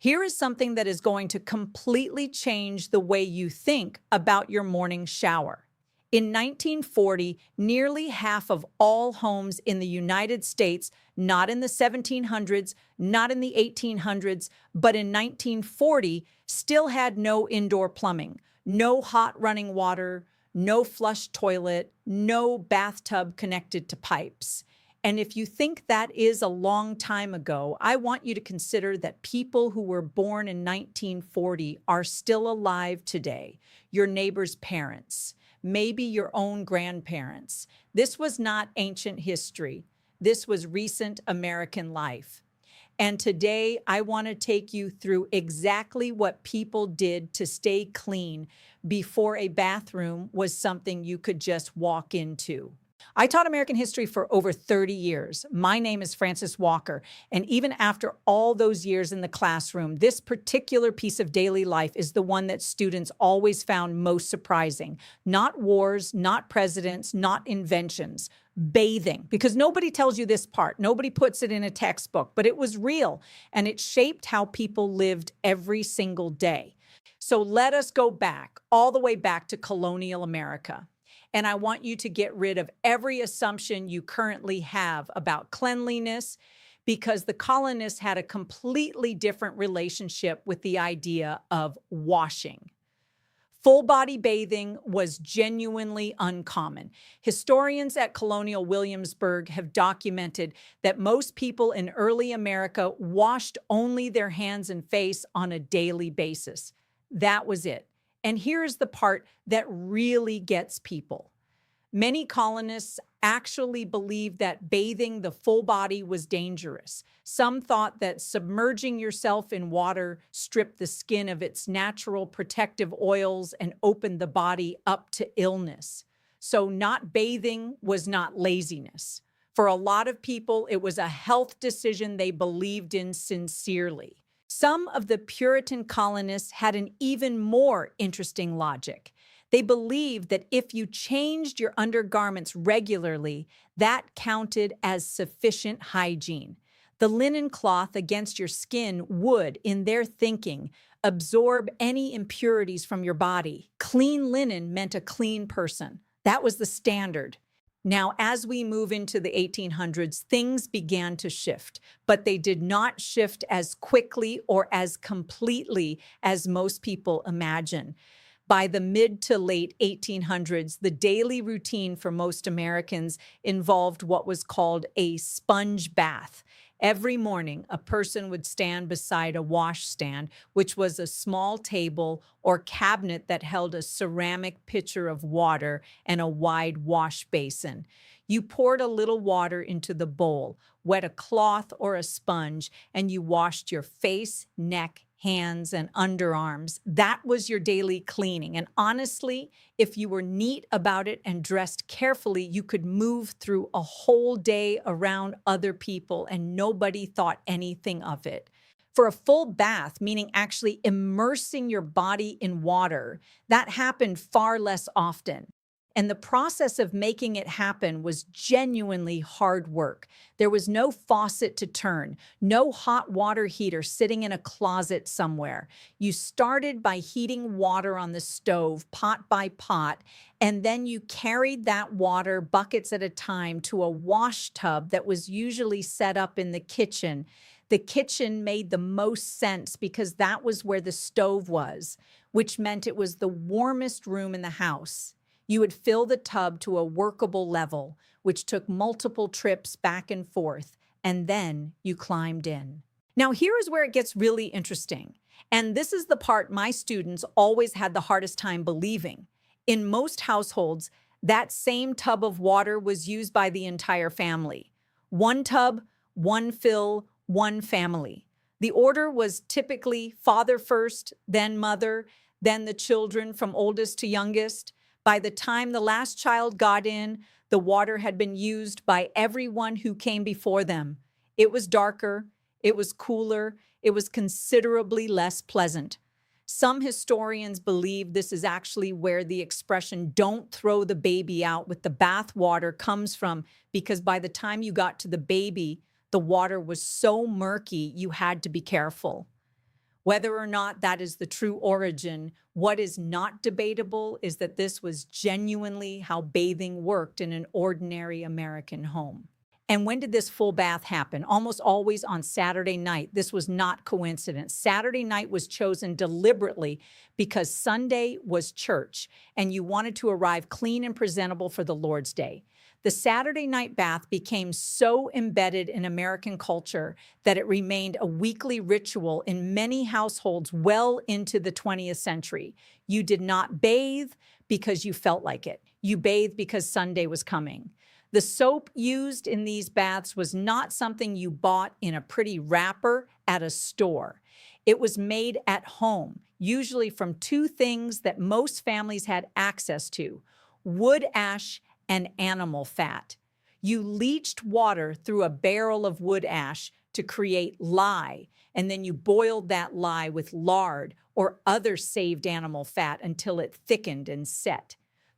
Here is something that is going to completely change the way you think about your morning shower. In 1940, nearly half of all homes in the United States, not in the 1700s, not in the 1800s, but in 1940, still had no indoor plumbing, no hot running water, no flush toilet, no bathtub connected to pipes. And if you think that is a long time ago, I want you to consider that people who were born in 1940 are still alive today. Your neighbor's parents, maybe your own grandparents. This was not ancient history. This was recent American life. And today I want to take you through exactly what people did to stay clean before a bathroom was something you could just walk into. I taught American history for over 30 years. My name is Frances Walker, and even after all those years in the classroom, this particular piece of daily life is the one that students always found most surprising. Not wars, not presidents, not inventions. Bathing, because nobody tells you this part. Nobody puts it in a textbook, but it was real, and it shaped how people lived every single day. So let us go back, all the way back to colonial America. And I want you to get rid of every assumption you currently have about cleanliness, because the colonists had a completely different relationship with the idea of washing. Full body bathing was genuinely uncommon. Historians at Colonial Williamsburg have documented that most people in early America washed only their hands and face on a daily basis. That was it. And here's the part that really gets people. Many colonists actually believed that bathing the full body was dangerous. Some thought that submerging yourself in water stripped the skin of its natural protective oils and opened the body up to illness. So not bathing was not laziness. For a lot of people, it was a health decision they believed in sincerely. Some of the Puritan colonists had an even more interesting logic. They believed that if you changed your undergarments regularly, that counted as sufficient hygiene. The linen cloth against your skin would, in their thinking, absorb any impurities from your body. Clean linen meant a clean person. That was the standard. Now, as we move into the 1800s, things began to shift, but they did not shift as quickly or as completely as most people imagine. By the mid to late 1800s, the daily routine for most Americans involved what was called a sponge bath. Every morning, a person would stand beside a washstand, which was a small table or cabinet that held a ceramic pitcher of water and a wide wash basin. You poured a little water into the bowl, wet a cloth or a sponge, and you washed your face, neck, hands, and underarms. That was your daily cleaning. And honestly, if you were neat about it and dressed carefully, you could move through a whole day around other people and nobody thought anything of it. For a full bath, meaning actually immersing your body in water, that happened far less often. And the process of making it happen was genuinely hard work. There was no faucet to turn, no hot water heater sitting in a closet somewhere. You started by heating water on the stove, pot by pot, and then you carried that water buckets at a time to a wash tub that was usually set up in the kitchen. The kitchen made the most sense because that was where the stove was, which meant it was the warmest room in the house. You would fill the tub to a workable level, which took multiple trips back and forth, and then you climbed in. Now, here is where it gets really interesting. And this is the part my students always had the hardest time believing. In most households, that same tub of water was used by the entire family. One tub, one fill, one family. The order was typically father first, then mother, then the children from oldest to youngest. By the time the last child got in, the water had been used by everyone who came before them. It was darker, it was cooler, it was considerably less pleasant. Some historians believe this is actually where the expression "don't throw the baby out with the bathwater" comes from, because by the time you got to the baby, the water was so murky you had to be careful. Whether or not that is the true origin, what is not debatable is that this was genuinely how bathing worked in an ordinary American home. And when did this full bath happen? Almost always on Saturday night. This was not coincidence. Saturday night was chosen deliberately because Sunday was church, and you wanted to arrive clean and presentable for the Lord's Day. The Saturday night bath became so embedded in American culture that it remained a weekly ritual in many households well into the 20th century. You did not bathe because you felt like it. You bathed because Sunday was coming. The soap used in these baths was not something you bought in a pretty wrapper at a store. It was made at home, usually from two things that most families had access to: wood ash and animal fat. You leached water through a barrel of wood ash to create lye, and then you boiled that lye with lard or other saved animal fat until it thickened and set.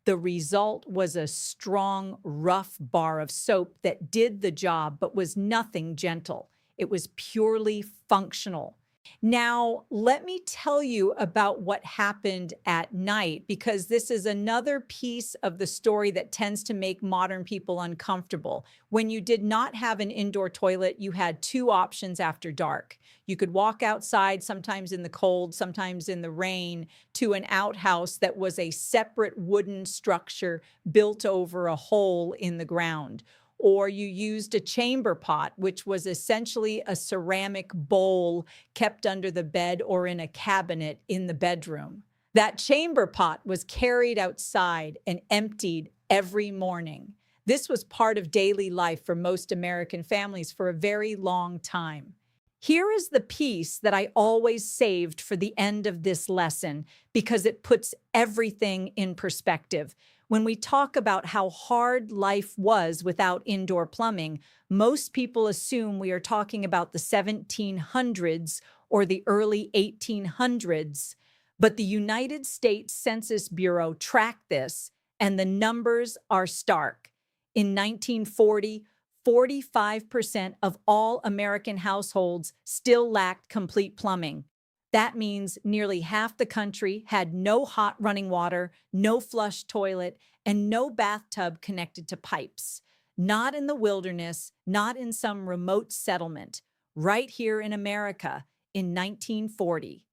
The result was a strong, rough bar of soap that did the job but was nothing gentle. It was purely functional. Now, let me tell you about what happened at night, because this is another piece of the story that tends to make modern people uncomfortable. When you did not have an indoor toilet, you had two options after dark. You could walk outside, sometimes in the cold, sometimes in the rain, to an outhouse that was a separate wooden structure built over a hole in the ground. Or you used a chamber pot, which was essentially a ceramic bowl kept under the bed or in a cabinet in the bedroom. That chamber pot was carried outside and emptied every morning. This was part of daily life for most American families for a very long time. Here is the piece that I always saved for the end of this lesson because it puts everything in perspective. When we talk about how hard life was without indoor plumbing, most people assume we are talking about the 1700s or the early 1800s. But the United States Census Bureau tracked this, and the numbers are stark. In 1940, 45% of all American households still lacked complete plumbing. That means nearly half the country had no hot running water, no flush toilet, and no bathtub connected to pipes. Not in the wilderness, not in some remote settlement, right here in America in 1940.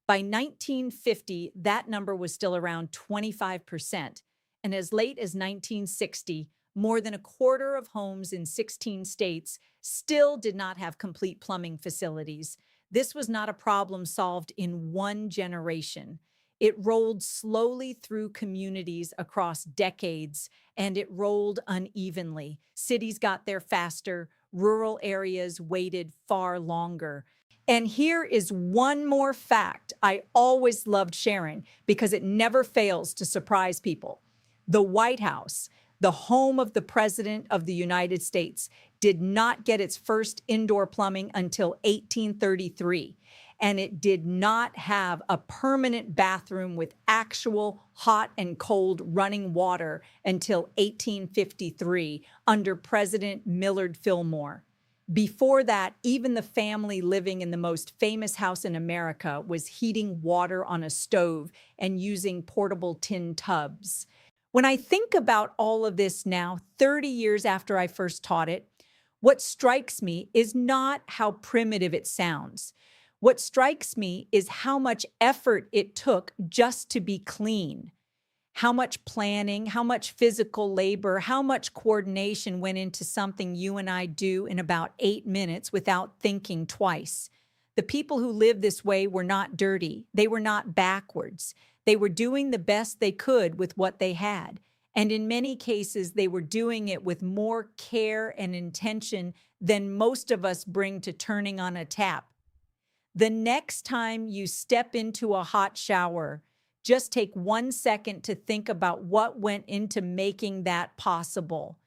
By 1950, that number was still around 25%. And as late as 1960, more than a quarter of homes in 16 states still did not have complete plumbing facilities. This was not a problem solved in one generation. It rolled slowly through communities across decades, and it rolled unevenly. Cities got there faster, rural areas waited far longer. And here is one more fact I always loved sharing because it never fails to surprise people. The White House, the home of the President of the United States, did not get its first indoor plumbing until 1833. And it did not have a permanent bathroom with actual hot and cold running water until 1853 under President Millard Fillmore. Before that, even the family living in the most famous house in America was heating water on a stove and using portable tin tubs. When I think about all of this now, 30 years after I first taught it, what strikes me is not how primitive it sounds. What strikes me is how much effort it took just to be clean. How much planning, how much physical labor, how much coordination went into something you and I do in about 8 minutes without thinking twice. The people who lived this way were not dirty. They were not backwards. They were doing the best they could with what they had. And in many cases, they were doing it with more care and intention than most of us bring to turning on a tap. The next time you step into a hot shower, just take 1 second to think about what went into making that possible.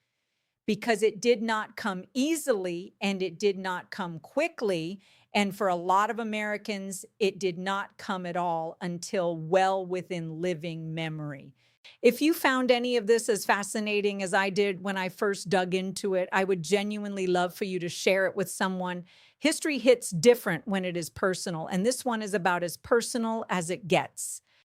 Because it did not come easily and it did not come quickly. And for a lot of Americans, it did not come at all until well within living memory. If you found any of this as fascinating as I did when I first dug into it, I would genuinely love for you to share it with someone. History hits different when it is personal, and this one is about as personal as it gets.